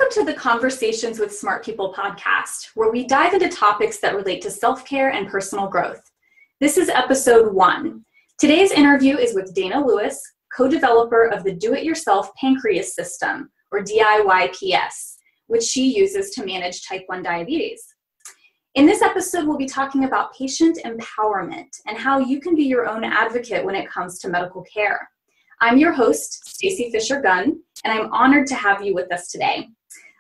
Welcome to the Conversations with Smart People podcast, where we dive into topics that relate to self-care and personal growth. This is episode 1. Today's interview is with Dana Lewis, co-developer of the Do-It-Yourself Pancreas system, or DIYPS, which she uses to manage type 1 diabetes. In this episode, we'll be talking about patient empowerment and how you can be your own advocate when it comes to medical care. I'm your host, Stacy Fisher-Gunn, and I'm honored to have you with us today.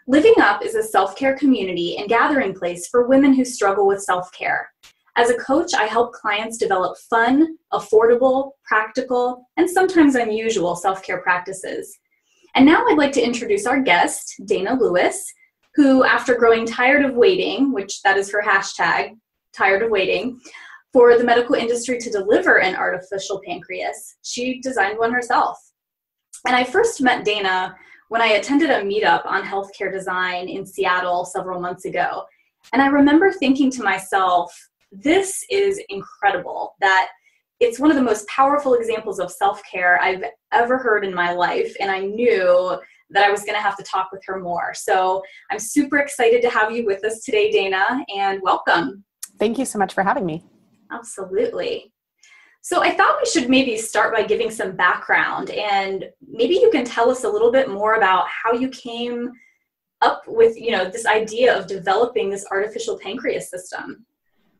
Living Up is a self-care community and gathering place for women who struggle with self-care. As a coach, I help clients develop fun, affordable, practical, and sometimes unusual self-care practices. And now I'd like to introduce our guest, Dana Lewis, who, after growing tired of waiting, which that is her hashtag, tired of waiting, for the medical industry to deliver an artificial pancreas, she designed one herself. And I first met Dana when I attended a meetup on healthcare design in Seattle several months ago. And I remember thinking to myself, this is incredible, that it's one of the most powerful examples of self-care I've ever heard in my life. And I knew that I was going to have to talk with her more. So I'm super excited to have you with us today, Dana, and welcome. Thank you so much for having me. Absolutely. So I thought we should maybe start by giving some background, and maybe you can tell us a little bit more about how you came up with, this idea of developing this artificial pancreas system.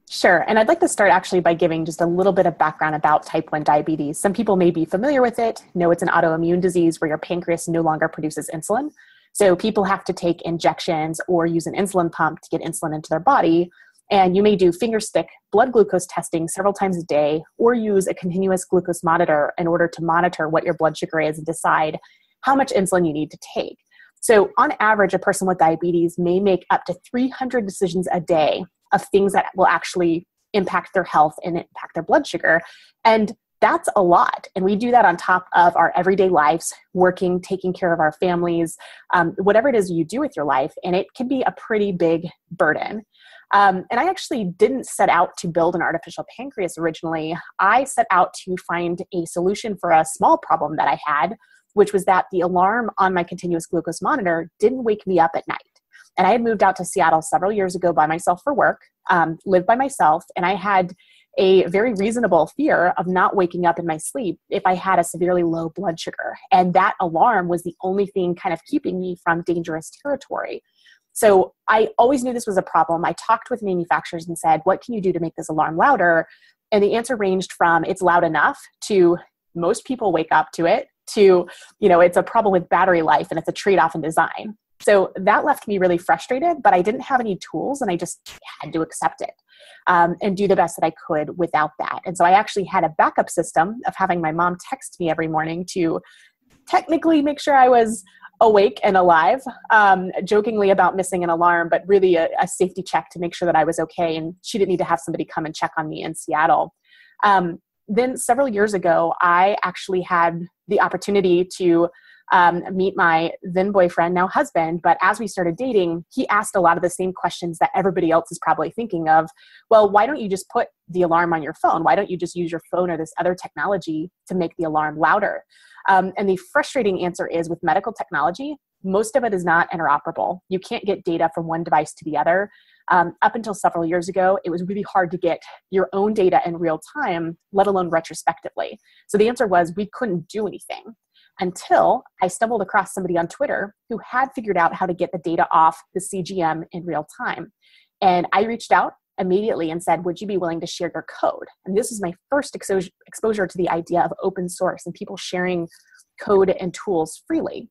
Sure. And I'd like to start actually by giving just a little bit of background about type 1 diabetes. Some people may be familiar with it, know it's an autoimmune disease where your pancreas no longer produces insulin. So people have to take injections or use an insulin pump to get insulin into their body. And you may do finger stick blood glucose testing several times a day, or use a continuous glucose monitor in order to monitor what your blood sugar is and decide how much insulin you need to take. So on average, a person with diabetes may make up to 300 decisions a day of things that will actually impact their health and impact their blood sugar. And that's a lot. And we do that on top of our everyday lives, working, taking care of our families, whatever it is you do with your life. And it can be a pretty big burden. And I actually didn't set out to build an artificial pancreas originally. I set out to find a solution for a small problem that I had, which was that the alarm on my continuous glucose monitor didn't wake me up at night. And I had moved out to Seattle several years ago by myself for work, lived by myself, and I had a very reasonable fear of not waking up in my sleep if I had a severely low blood sugar. And that alarm was the only thing kind of keeping me from dangerous territory. So I always knew this was a problem. I talked with manufacturers and said, what can you do to make this alarm louder? And the answer ranged from it's loud enough to most people wake up to it to, it's a problem with battery life and it's a trade-off in design. So that left me really frustrated, but I didn't have any tools and I just had to accept it and do the best that I could without that. And so I actually had a backup system of having my mom text me every morning to technically make sure I was awake and alive, jokingly about missing an alarm, but really a safety check to make sure that I was okay. And she didn't need to have somebody come and check on me in Seattle. Then several years ago, I actually had the opportunity to meet my then boyfriend, now husband. But as we started dating, he asked a lot of the same questions that everybody else is probably thinking of. Well, why don't you just put the alarm on your phone? Why don't you just use your phone or this other technology to make the alarm louder? And the frustrating answer is with medical technology, most of it is not interoperable. You can't get data from one device to the other. Up until several years ago, it was really hard to get your own data in real time, let alone retrospectively. So the answer was we couldn't do anything until I stumbled across somebody on Twitter who had figured out how to get the data off the CGM in real time. And I reached out immediately and said, would you be willing to share your code? And this is my first exposure to the idea of open source and people sharing code and tools freely.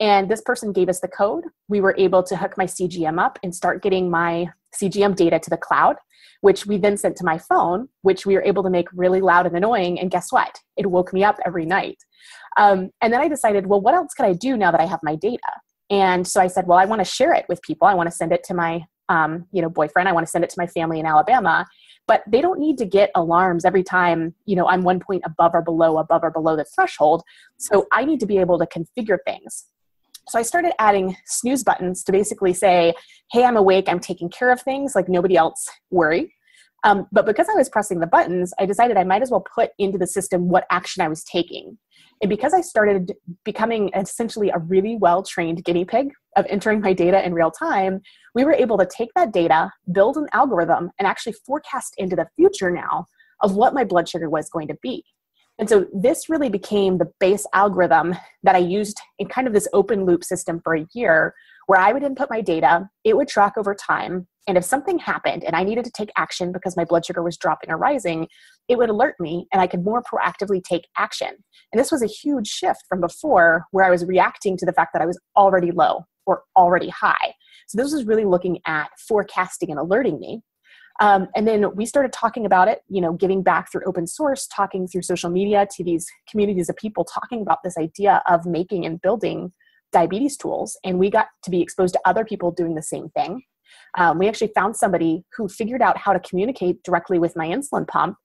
And this person gave us the code. We were able to hook my CGM up and start getting my CGM data to the cloud, which we then sent to my phone, which we were able to make really loud and annoying. And guess what? It woke me up every night. And then I decided, well, what else could I do now that I have my data? And so I said, well, I want to share it with people. I want to send it to my boyfriend. I want to send it to my family in Alabama, but they don't need to get alarms every time, I'm 1 point above or below the threshold. So I need to be able to configure things. So I started adding snooze buttons to basically say, hey, I'm awake, I'm taking care of things, like nobody else worry. But because I was pressing the buttons, I decided I might as well put into the system what action I was taking. And because I started becoming essentially a really well-trained guinea pig of entering my data in real time, we were able to take that data, build an algorithm, and actually forecast into the future now of what my blood sugar was going to be. And so this really became the base algorithm that I used in kind of this open loop system for a year, where I would input my data, it would track over time. And if something happened and I needed to take action because my blood sugar was dropping or rising, it would alert me and I could more proactively take action. And this was a huge shift from before, where I was reacting to the fact that I was already low or already high. So this was really looking at forecasting and alerting me. And then we started talking about it, giving back through open source, talking through social media to these communities of people talking about this idea of making and building diabetes tools. And we got to be exposed to other people doing the same thing. We actually found somebody who figured out how to communicate directly with my insulin pump.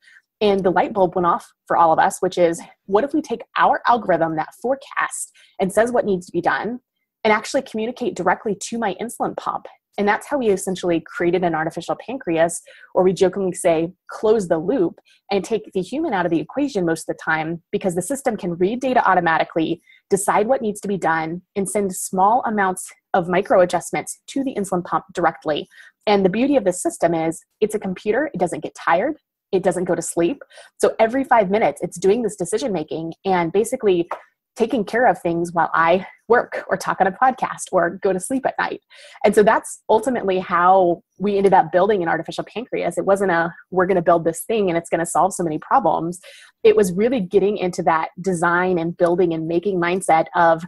And the light bulb went off for all of us, which is, what if we take our algorithm that forecasts and says what needs to be done and actually communicate directly to my insulin pump? And that's how we essentially created an artificial pancreas, or we jokingly say, close the loop and take the human out of the equation most of the time, because the system can read data automatically, decide what needs to be done, and send small amounts of micro adjustments to the insulin pump directly. And the beauty of this system is it's a computer. It doesn't get tired. It doesn't go to sleep. So every 5 minutes, it's doing this decision making and basically taking care of things while I work or talk on a podcast or go to sleep at night. And so that's ultimately how we ended up building an artificial pancreas. It wasn't we're going to build this thing and it's going to solve so many problems. It was really getting into that design and building and making mindset of,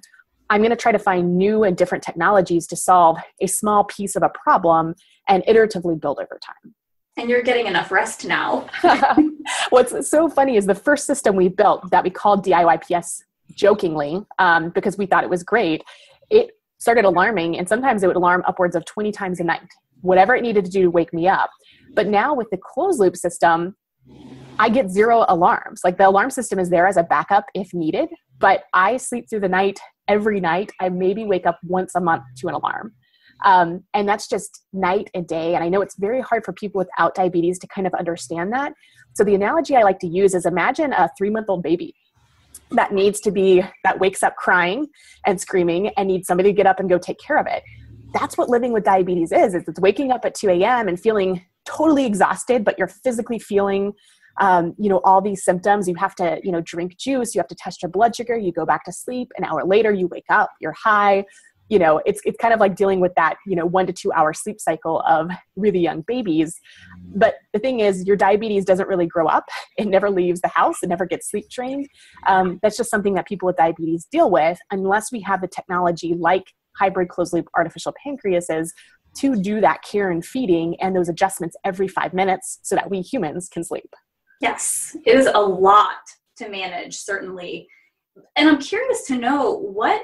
I'm going to try to find new and different technologies to solve a small piece of a problem and iteratively build over time. And you're getting enough rest now. What's so funny is the first system we built that we called DIYPS jokingly, because we thought it was great, it started alarming, and sometimes it would alarm upwards of 20 times a night, whatever it needed to do to wake me up. But now with the closed loop system, I get 0 alarms. Like, the alarm system is there as a backup if needed, but I sleep through the night every night. I maybe wake up once a month to an alarm. And that's just night and day. And I know it's very hard for people without diabetes to kind of understand that. So the analogy I like to use is, imagine a 3-month-old baby that wakes up crying and screaming and needs somebody to get up and go take care of it. That's what living with diabetes is. It's waking up at 2 a.m. and feeling totally exhausted, but you're physically feeling, all these symptoms. You have to, drink juice, you have to test your blood sugar, you go back to sleep. An hour later, you wake up, you're high. It's kind of like dealing with that, 1 to 2 hour sleep cycle of really young babies. But the thing is, your diabetes doesn't really grow up. It never leaves the house. It never gets sleep trained. That's just something that people with diabetes deal with, unless we have the technology like hybrid closed loop artificial pancreases to do that care and feeding and those adjustments every 5 minutes so that we humans can sleep. Yes, it is a lot to manage, certainly. And I'm curious to know what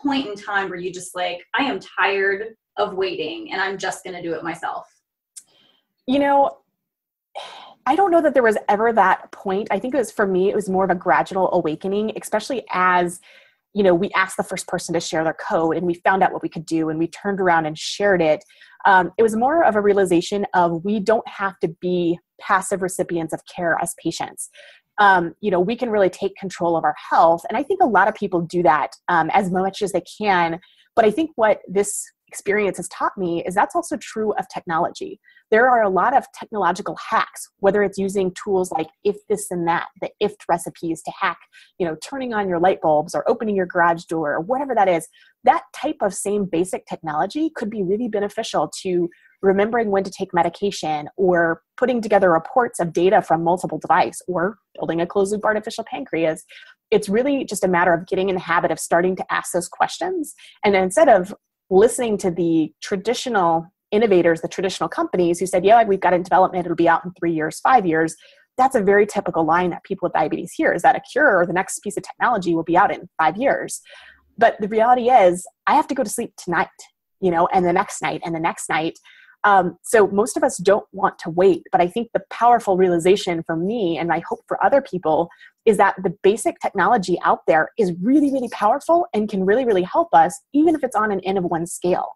point in time were you just like, I am tired of waiting and I'm just going to do it myself? I don't know that there was ever that point. I think for me, it was more of a gradual awakening, especially as, we asked the first person to share their code and we found out what we could do and we turned around and shared it. It was more of a realization of, we don't have to be passive recipients of care as patients. We can really take control of our health. And I think a lot of people do that as much as they can. But I think what this experience has taught me is that's also true of technology. There are a lot of technological hacks, whether it's using tools like if this and that, the if recipes to hack, turning on your light bulbs or opening your garage door or whatever that is. That type of same basic technology could be really beneficial to remembering when to take medication, or putting together reports of data from multiple devices, or building a closed loop artificial pancreas. It's really just a matter of getting in the habit of starting to ask those questions. And then instead of listening to the traditional innovators, the traditional companies who said, yeah, we've got it in development, it'll be out in 3 years, 5 years. That's a very typical line that people with diabetes hear, is that a cure or the next piece of technology will be out in 5 years. But the reality is, I have to go to sleep tonight, and the next night and the next night. So most of us don't want to wait, but I think the powerful realization for me, and I hope for other people, is that the basic technology out there is really, really powerful and can really, really help us, even if it's on an N of 1 scale.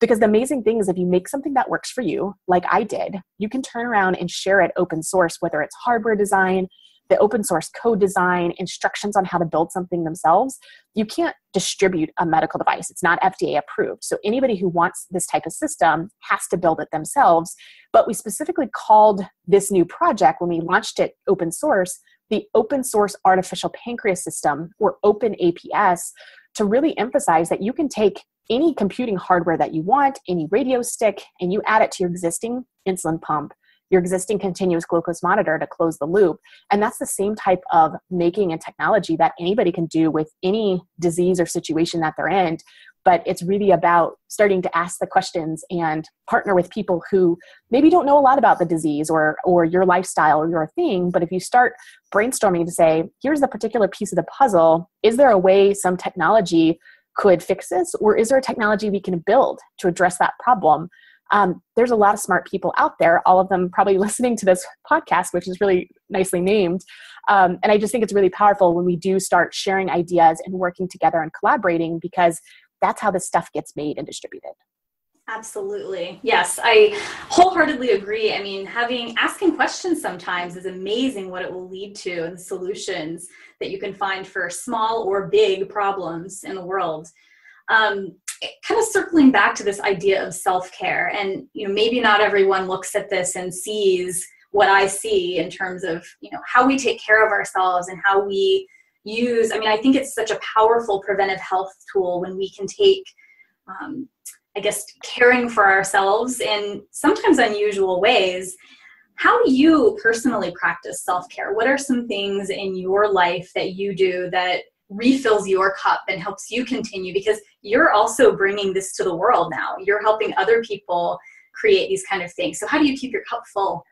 Because the amazing thing is, if you make something that works for you, like I did, you can turn around and share it open source, whether it's hardware design, the open source code design, instructions on how to build something themselves, you can't distribute a medical device. It's not FDA approved. So anybody who wants this type of system has to build it themselves. But we specifically called this new project, when we launched it open source, the Open Source Artificial Pancreas System, or Open APS, to really emphasize that you can take any computing hardware that you want, any radio stick, and you add it to your existing insulin pump, your existing continuous glucose monitor to close the loop. And that's the same type of making and technology that anybody can do with any disease or situation that they're in. But it's really about starting to ask the questions and partner with people who maybe don't know a lot about the disease or your lifestyle or your thing. But if you start brainstorming to say, here's the particular piece of the puzzle, is there a way some technology could fix this? Or is there a technology we can build to address that problem? There's a lot of smart people out there, all of them probably listening to this podcast, which is really nicely named. And I just think it's really powerful when we do start sharing ideas and working together and collaborating, because that's how this stuff gets made and distributed. Absolutely. Yes, I wholeheartedly agree. I mean, asking questions sometimes is amazing what it will lead to and the solutions that you can find for small or big problems in the world. Kind of circling back to this idea of self-care, and maybe not everyone looks at this and sees what I see in terms of how we take care of ourselves and how we use. I mean, I think it's such a powerful preventive health tool when we can take caring for ourselves in sometimes unusual ways. How do you personally practice self-care? What are some things in your life that you do that refills your cup and helps you continue? Because you're also bringing this to the world now. You're helping other people create these kind of things. So how do you keep your cup full?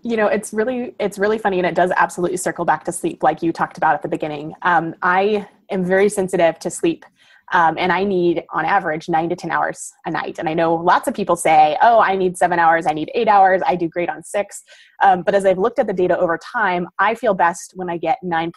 It's really funny, and it does absolutely circle back to sleep, like you talked about at the beginning. I am very sensitive to sleep. And I need, on average, 9 to 10 hours a night. And I know lots of people say, oh, I need 7 hours, I need 8 hours, I do great on 6. But as I've looked at the data over time, I feel best when I get 9+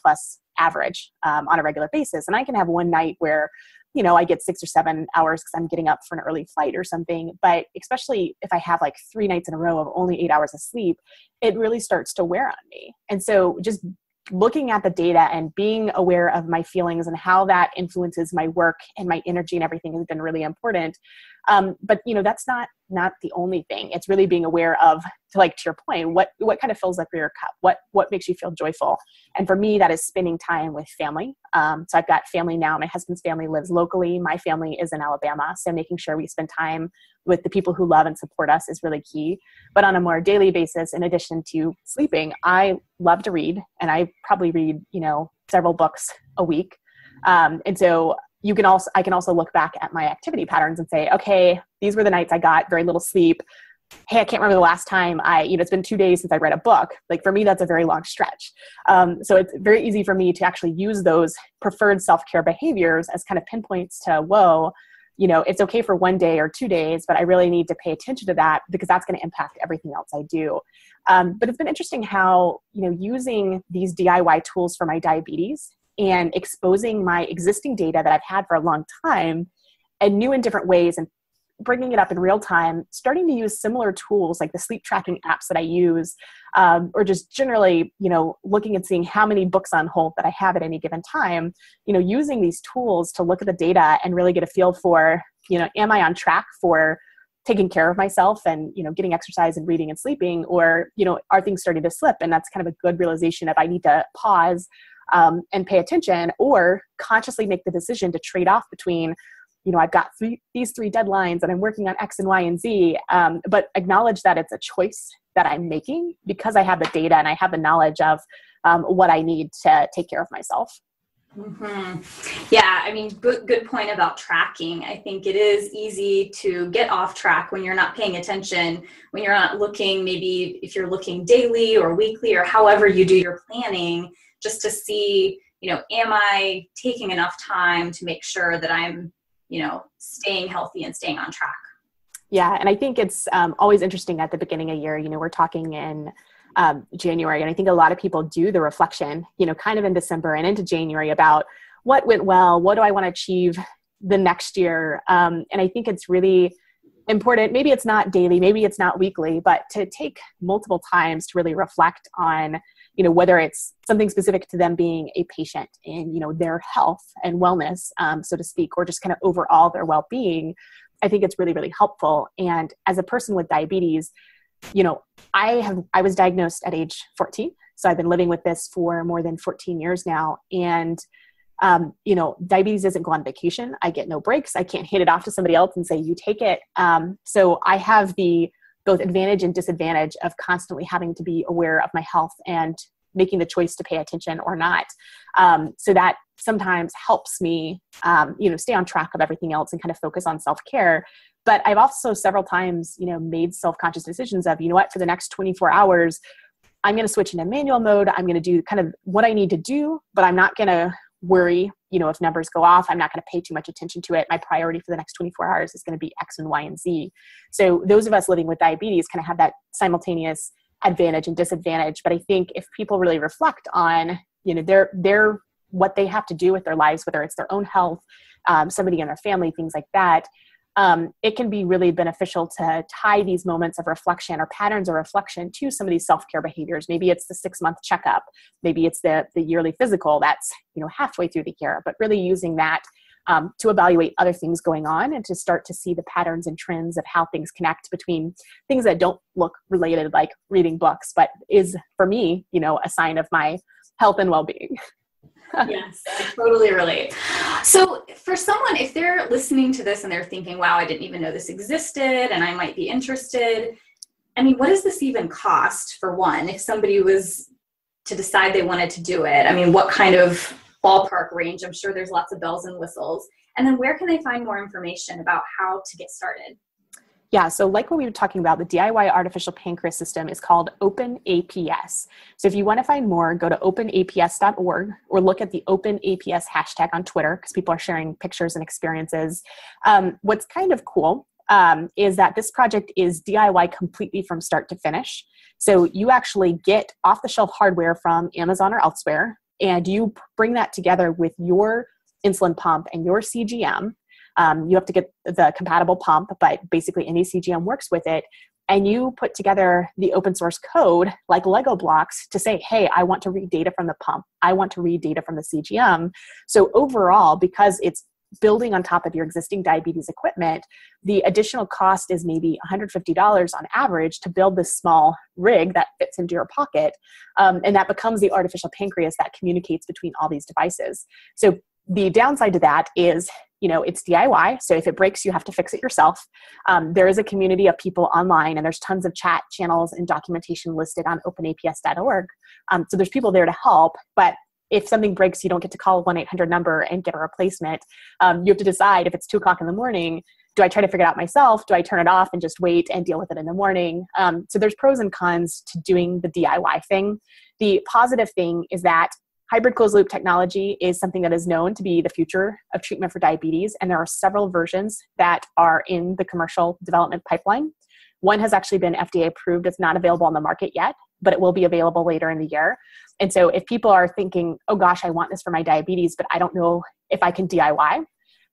average on a regular basis. And I can have one night where, I get 6 or 7 hours because I'm getting up for an early flight or something. But especially if I have like 3 nights in a row of only 8 hours of sleep, it really starts to wear on me. And so just looking at the data and being aware of my feelings and how that influences my work and my energy and everything has been really important. But that's not the only thing. It's really being aware of, to your point, what kind of fills up your cup? What makes you feel joyful? And for me, that is spending time with family. So I've got family now. My husband's family lives locally. My family is in Alabama. So making sure we spend time with the people who love and support us is really key. But on a more daily basis, in addition to sleeping, I love to read, and I probably read, several books a week. And so I can also look back at my activity patterns and say, okay, these were the nights I got very little sleep. Hey, I can't remember the last time it's been 2 days since I read a book. Like, for me, that's a very long stretch. So it's very easy for me to actually use those preferred self-care behaviors as kind of pinpoints to, whoa, it's okay for 1 day or 2 days, but I really need to pay attention to that because that's going to impact everything else I do. But it's been interesting how, using these DIY tools for my diabetes and exposing my existing data that I've had for a long time in new and different ways and bringing it up in real time, starting to use similar tools like the sleep tracking apps that I use, or just generally, looking and seeing how many books on hold that I have at any given time, using these tools to look at the data and really get a feel for, am I on track for taking care of myself and, getting exercise and reading and sleeping, or, are things starting to slip? And that's kind of a good realization of I need to pause and pay attention, or consciously make the decision to trade off between, I've got these three deadlines and I'm working on X and Y and Z, but acknowledge that it's a choice that I'm making because I have the data and I have the knowledge of what I need to take care of myself. Mm-hmm. Yeah, I mean, good point about tracking. I think it is easy to get off track when you're not paying attention, when you're not looking, maybe if you're looking daily or weekly or however you do your planning, just to see, am I taking enough time to make sure that I'm, staying healthy and staying on track. Yeah. And I think it's always interesting at the beginning of the year, we're talking in January, and I think a lot of people do the reflection, kind of in December and into January about what went well, what do I want to achieve the next year? And I think it's really important. Maybe it's not daily, maybe it's not weekly, but to take multiple times to really reflect on, whether it's something specific to them being a patient in, their health and wellness, so to speak, or just kind of overall their well-being, I think it's really, really helpful. And as a person with diabetes, I was diagnosed at age 14. So I've been living with this for more than 14 years now. And, diabetes doesn't go on vacation. I get no breaks. I can't hand it off to somebody else and say, you take it. So I have the both advantage and disadvantage of constantly having to be aware of my health and making the choice to pay attention or not. So that sometimes helps me, stay on track of everything else and kind of focus on self-care. But I've also several times, made self-conscious decisions of, for the next 24 hours, I'm going to switch into manual mode. I'm going to do kind of what I need to do, but I'm not going to worry, if numbers go off. I'm not going to pay too much attention to it. My priority for the next 24 hours is going to be X and Y and Z. So those of us living with diabetes kind of have that simultaneous advantage and disadvantage. But I think if people really reflect on, their what they have to do with their lives, whether it's their own health, somebody in their family, things like that, it can be really beneficial to tie these moments of reflection or patterns of reflection to some of these self-care behaviors. Maybe it's the 6-month checkup. Maybe it's the yearly physical that's, halfway through the year, but really using that to evaluate other things going on and to start to see the patterns and trends of how things connect between things that don't look related, like reading books, but is for me, a sign of my health and well-being. Yes, I totally relate. So for someone, if they're listening to this and they're thinking, wow, I didn't even know this existed and I might be interested. I mean, what does this even cost for one, if somebody was to decide they wanted to do it? I mean, what kind of ballpark range? I'm sure there's lots of bells and whistles. And then where can they find more information about how to get started? Yeah, so like what we were talking about, the DIY artificial pancreas system is called OpenAPS. So if you want to find more, go to openaps.org or look at the OpenAPS hashtag on Twitter because people are sharing pictures and experiences. What's kind of cool is that this project is DIY completely from start to finish. So you actually get off-the-shelf hardware from Amazon or elsewhere, and you bring that together with your insulin pump and your CGM. You have to get the compatible pump, but basically any CGM works with it. And you put together the open source code like Lego blocks to say, hey, I want to read data from the pump. I want to read data from the CGM. So overall, because it's building on top of your existing diabetes equipment, the additional cost is maybe $150 on average to build this small rig that fits into your pocket. And that becomes the artificial pancreas that communicates between all these devices. So the downside to that is, it's DIY. So if it breaks, you have to fix it yourself. There is a community of people online, and there's tons of chat channels and documentation listed on openaps.org. So there's people there to help. But if something breaks, you don't get to call a 1-800 number and get a replacement. You have to decide if it's 2:00 in the morning, do I try to figure it out myself? Do I turn it off and just wait and deal with it in the morning? So there's pros and cons to doing the DIY thing. The positive thing is that hybrid closed loop technology is something that is known to be the future of treatment for diabetes, and there are several versions that are in the commercial development pipeline. One has actually been FDA approved. It's not available on the market yet, but it will be available later in the year. And so if people are thinking, oh gosh, I want this for my diabetes, but I don't know if I can DIY,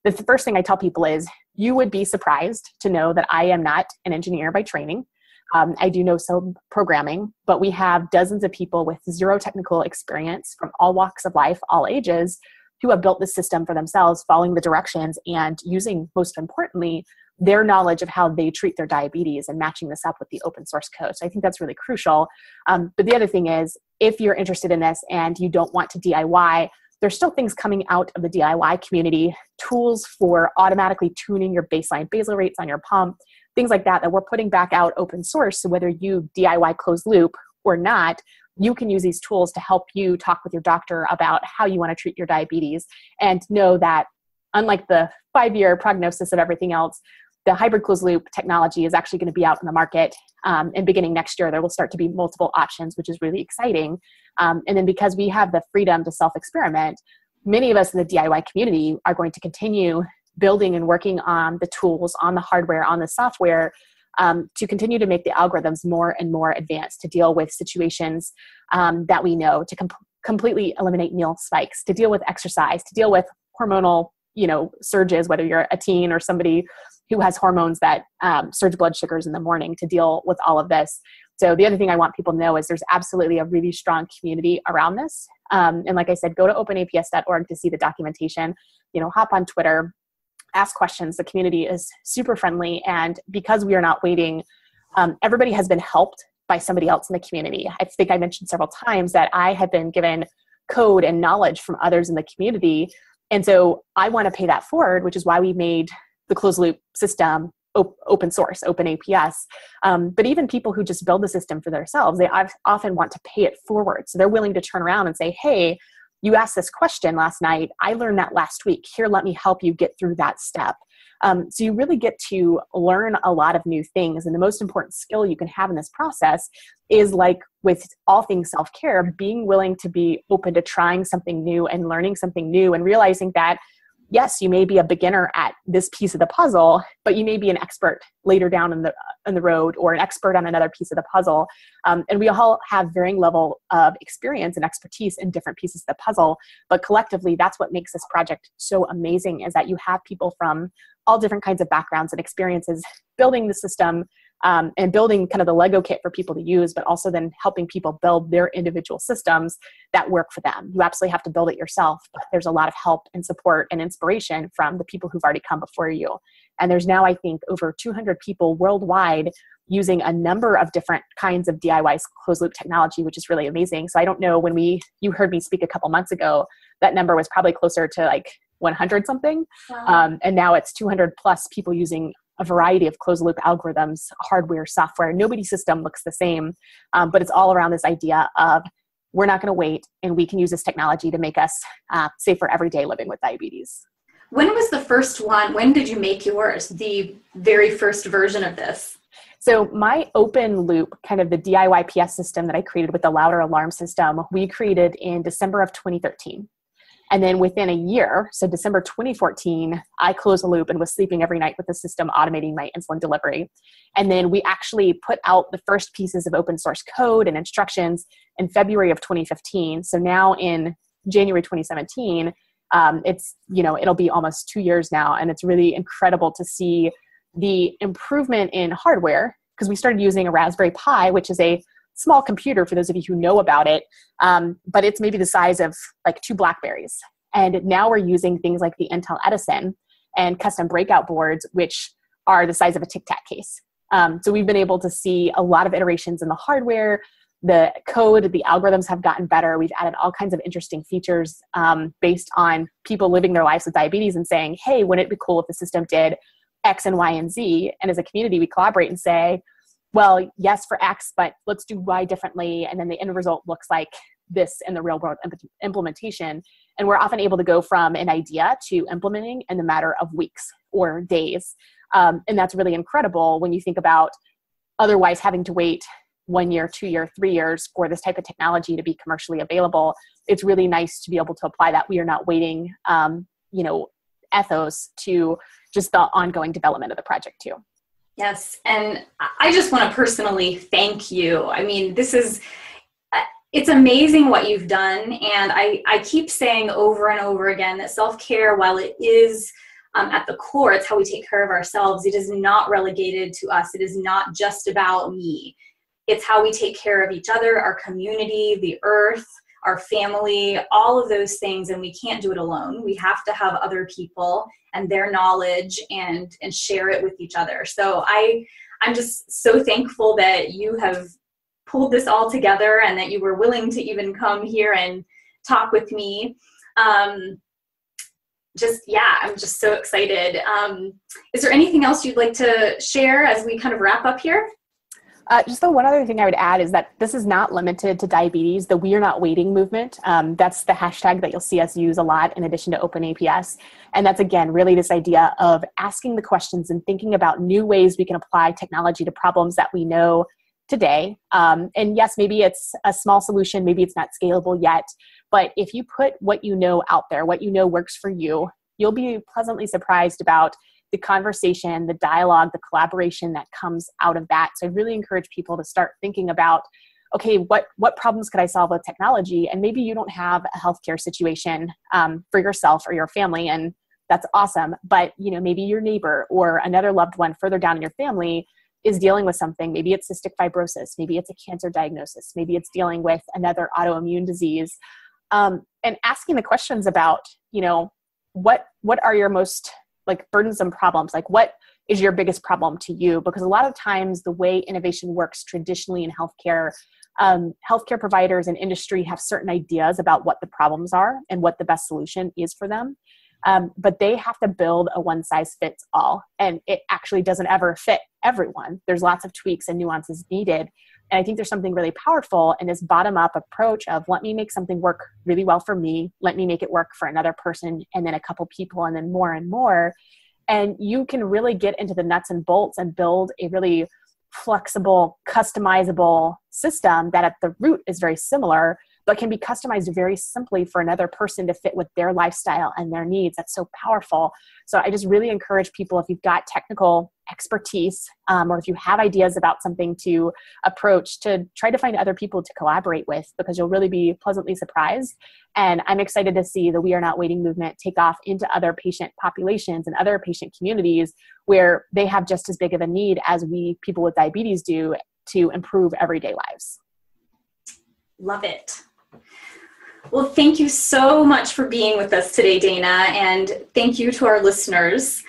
the first thing I tell people is you would be surprised to know that I am not an engineer by training. I do know some programming, but we have dozens of people with zero technical experience from all walks of life, all ages, who have built this system for themselves, following the directions and using, most importantly, their knowledge of how they treat their diabetes and matching this up with the open source code. So I think that's really crucial. But the other thing is, if you're interested in this and you don't want to DIY, there's still things coming out of the DIY community, tools for automatically tuning your baseline basal rates on your pump, things like that we're putting back out open source. So whether you DIY closed loop or not, you can use these tools to help you talk with your doctor about how you want to treat your diabetes, and know that unlike the 5-year prognosis of everything else, the hybrid closed loop technology is actually going to be out in the market. And beginning next year, there will start to be multiple options, which is really exciting. And then because we have the freedom to self-experiment, many of us in the DIY community are going to continue building and working on the tools, on the hardware, on the software, to continue to make the algorithms more and more advanced to deal with situations that we know, to completely eliminate meal spikes, to deal with exercise, to deal with hormonal, surges, whether you're a teen or somebody who has hormones that surge blood sugars in the morning, to deal with all of this. So the other thing I want people to know is there's absolutely a really strong community around this. And like I said, go to openaps.org to see the documentation, hop on Twitter, ask questions. The community is super friendly. And because we are not waiting, everybody has been helped by somebody else in the community. I think I mentioned several times that I have been given code and knowledge from others in the community. And so I want to pay that forward, which is why we made the closed loop system open source, open APS. But even people who just build the system for themselves, they often want to pay it forward. So they're willing to turn around and say, hey, you asked this question last night. I learned that last week. Here, let me help you get through that step. So you really get to learn a lot of new things. And the most important skill you can have in this process is, like with all things self-care, being willing to be open to trying something new and learning something new and realizing that, yes, you may be a beginner at this piece of the puzzle, but you may be an expert later down in the road, or an expert on another piece of the puzzle. And we all have varying level of experience and expertise in different pieces of the puzzle. But collectively, that's what makes this project so amazing, is that you have people from all different kinds of backgrounds and experiences building the system, and building kind of the Lego kit for people to use, but also then helping people build their individual systems that work for them. You absolutely have to build it yourself, but there's a lot of help and support and inspiration from the people who've already come before you. And there's now, I think, over 200 people worldwide using a number of different kinds of DIY closed loop technology, which is really amazing. So I don't know, when you heard me speak a couple months ago, that number was probably closer to like 100 something. Wow. And now it's 200 plus people using a variety of closed loop algorithms, hardware, software. Nobody's system looks the same, but it's all around this idea of, we're not going to wait, and we can use this technology to make us safer every day living with diabetes. When was the first one? When did you make yours, the very first version of this? So my open loop, kind of the DIY PS system that I created with the louder alarm system, we created in December of 2013. And then within a year, so December 2014, I closed the loop and was sleeping every night with the system automating my insulin delivery. And then we actually put out the first pieces of open source code and instructions in February of 2015. So now in January 2017, it'll be almost 2 years now. And it's really incredible to see the improvement in hardware, because we started using a Raspberry Pi, which is a small computer for those of you who know about it, but it's maybe the size of like 2 Blackberries. And now we're using things like the Intel Edison and custom breakout boards, which are the size of a Tic Tac case. So we've been able to see a lot of iterations in the hardware, the code, the algorithms have gotten better. We've added all kinds of interesting features based on people living their lives with diabetes and saying, hey, wouldn't it be cool if the system did X and Y and Z? And as a community, we collaborate and say, well, yes for X, but let's do Y differently. And then the end result looks like this in the real world implementation. And we're often able to go from an idea to implementing in the matter of weeks or days. And that's really incredible when you think about otherwise having to wait 1 year, 2 year, 3 years for this type of technology to be commercially available. It's really nice to be able to apply that. We are not waiting, ethos to just the ongoing development of the project too. Yes. And I just want to personally thank you. I mean, it's amazing what you've done. And I keep saying over and over again that self-care, while it is at the core, it's how we take care of ourselves. It is not relegated to us. It is not just about me. It's how we take care of each other, our community, the earth, our family, all of those things. And we can't do it alone. We have to have other people and their knowledge and share it with each other. So I'm just so thankful that you have pulled this all together and that you were willing to even come here and talk with me. I'm just so excited. Is there anything else you'd like to share as we kind of wrap up here? Just the one other thing I would add is that this is not limited to diabetes, the We Are Not Waiting movement. That's the hashtag that you'll see us use a lot in addition to OpenAPS. And that's, again, really this idea of asking the questions and thinking about new ways we can apply technology to problems that we know today. And yes, maybe it's a small solution, maybe it's not scalable yet, but if you put what you know out there, what you know works for you, you'll be pleasantly surprised about the conversation, the dialogue, the collaboration that comes out of that. So I really encourage people to start thinking about, okay, what problems could I solve with technology? And maybe you don't have a healthcare situation for yourself or your family, and that's awesome. But maybe your neighbor or another loved one further down in your family is dealing with something. Maybe it's cystic fibrosis, maybe it's a cancer diagnosis, maybe it's dealing with another autoimmune disease. And asking the questions about, what are your most burdensome problems? Like, what is your biggest problem to you? Because a lot of times the way innovation works traditionally in healthcare, healthcare providers and industry have certain ideas about what the problems are and what the best solution is for them. But they have to build a one size fits all, and it actually doesn't ever fit everyone. There's lots of tweaks and nuances needed. And I think there's something really powerful in this bottom up approach of, let me make something work really well for me. Let me make it work for another person, and then a couple people, and then more and more. And you can really get into the nuts and bolts and build a really flexible, customizable system that at the root is very similar, but can be customized very simply for another person to fit with their lifestyle and their needs. That's so powerful. So I just really encourage people, if you've got technical expertise, or if you have ideas about something to approach, to try to find other people to collaborate with, because you'll really be pleasantly surprised. And I'm excited to see the We Are Not Waiting movement take off into other patient populations and other patient communities where they have just as big of a need as we people with diabetes do to improve everyday lives. Love it. Well, thank you so much for being with us today, Dana, and thank you to our listeners.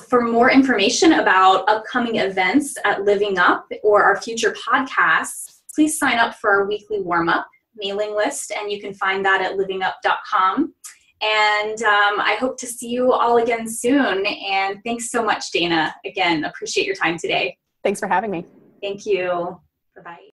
For more information about upcoming events at Living Up or our future podcasts, please sign up for our weekly warm-up mailing list, and you can find that at livingup.com. And I hope to see you all again soon. And thanks so much, Dana. Again, appreciate your time today. Thanks for having me. Thank you. Bye-bye.